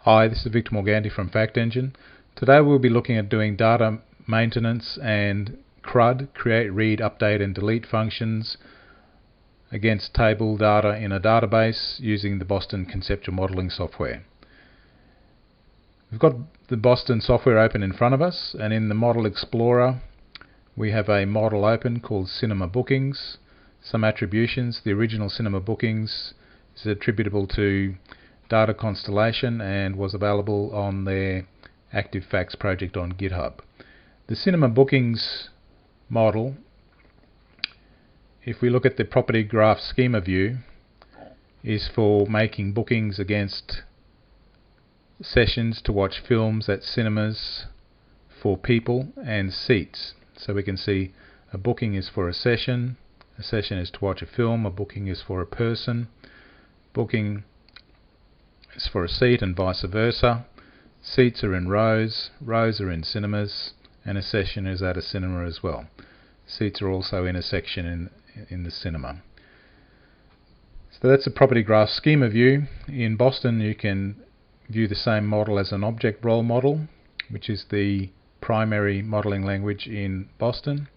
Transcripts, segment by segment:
Hi, this is Victor Morganti from Fact Engine. Today we'll be looking at doing data maintenance and CRUD, create, read, update and delete functions against table data in a database using the Boston conceptual modeling software. We've got the Boston software open in front of us, and in the Model Explorer we have a model open called Cinema Bookings. Some attributions: the original Cinema Bookings is attributable to Data Constellation and was available on their Active Facts project on GitHub. The Cinema Bookings model, if we look at the property graph schema view, is for making bookings against sessions to watch films at cinemas for people and seats. So we can see a booking is for a session is to watch a film, a booking is for a person, booking is for a seat and vice versa. Seats are in rows, rows are in cinemas, and a session is at a cinema as well. Seats are also in a section in the cinema. So that's a property graph schema view. In Boston you can view the same model as an object role model, which is the primary modeling language in Boston.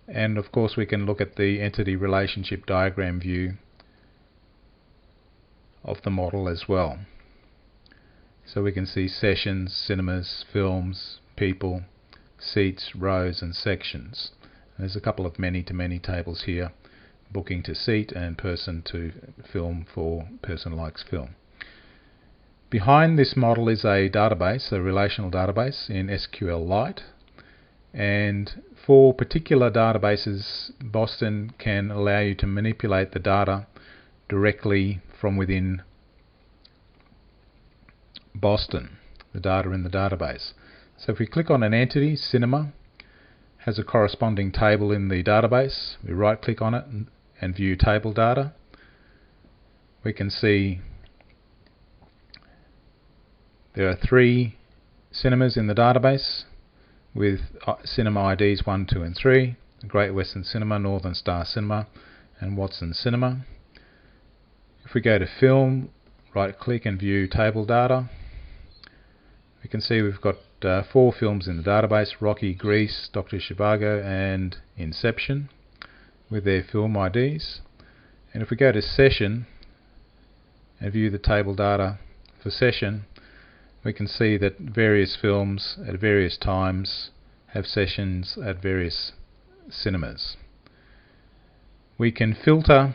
And of course we can look at the entity relationship diagram view of the model as well. So we can see sessions, cinemas, films, people, seats, rows and sections. And there's a couple of many-to-many tables here: booking to seat and person to film for person likes film. Behind this model is a database, a relational database in SQLite, and for particular databases Boston can allow you to manipulate the data directly from within Boston, the data in the database. So if we click on an entity, cinema has a corresponding table in the database. We right click on it and view table data. We can see there are 3 cinemas in the database with cinema IDs 1, 2 and 3: Great Western Cinema, Northern Star Cinema and Watson Cinema. If we go to film, right click and view table data, we can see we've got 4 films in the database: Rocky, Grease, Dr. Zhivago and Inception, with their film IDs. And if we go to session and view the table data for session, we can see that various films at various times have sessions at various cinemas. We can filter,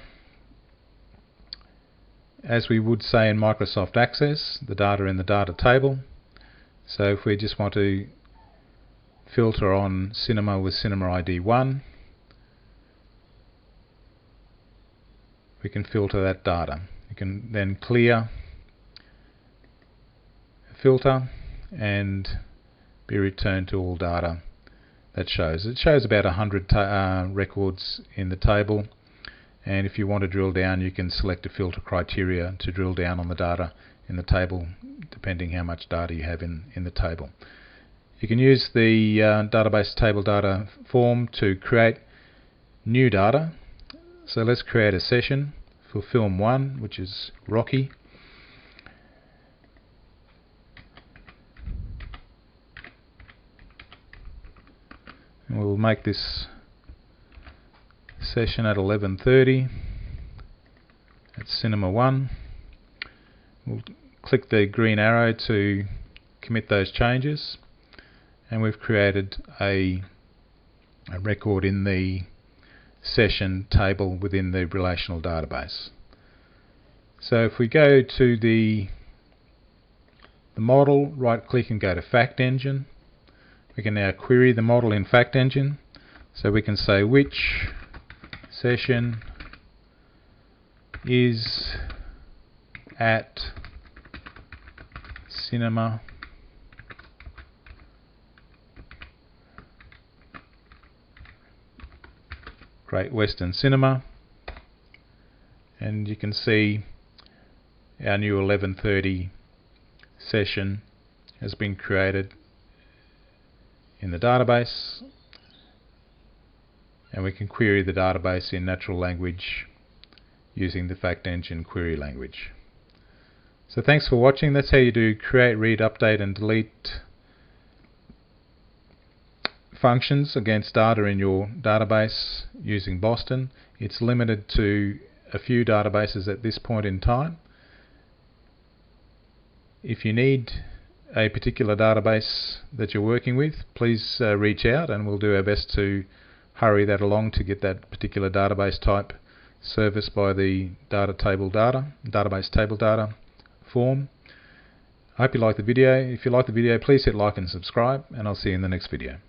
as we would say in Microsoft Access, the data in the data table. So if we just want to filter on cinema with cinema ID 1, we can filter that data. You can then clear filter and be returned to all data that shows. It shows about 100 records in the table, and if you want to drill down you can select a filter criteria to drill down on the data in the table, depending how much data you have in the table. You can use the database table data form to create new data. So let's create a session for film 1, which is Rocky. And we'll make this session at 11:30 at Cinema 1. We'll click the green arrow to commit those changes, and we've created a record in the session table within the relational database. So if we go to the model, right click and go to Fact Engine, we can now query the model in Fact Engine. So we can say which session is at cinema Great Western Cinema, and you can see our new 11:30 session has been created in the database, and we can query the database in natural language using the Fact Engine query language. So thanks for watching. That's how you do create, read, update and delete functions against data in your database using Boston. It's limited to a few databases at this point in time. If you need a particular database that you're working with, please reach out and we'll do our best to hurry that along to get that particular database type serviced by the database table data form. I hope you like the video. If you like the video, please hit like and subscribe, and I'll see you in the next video.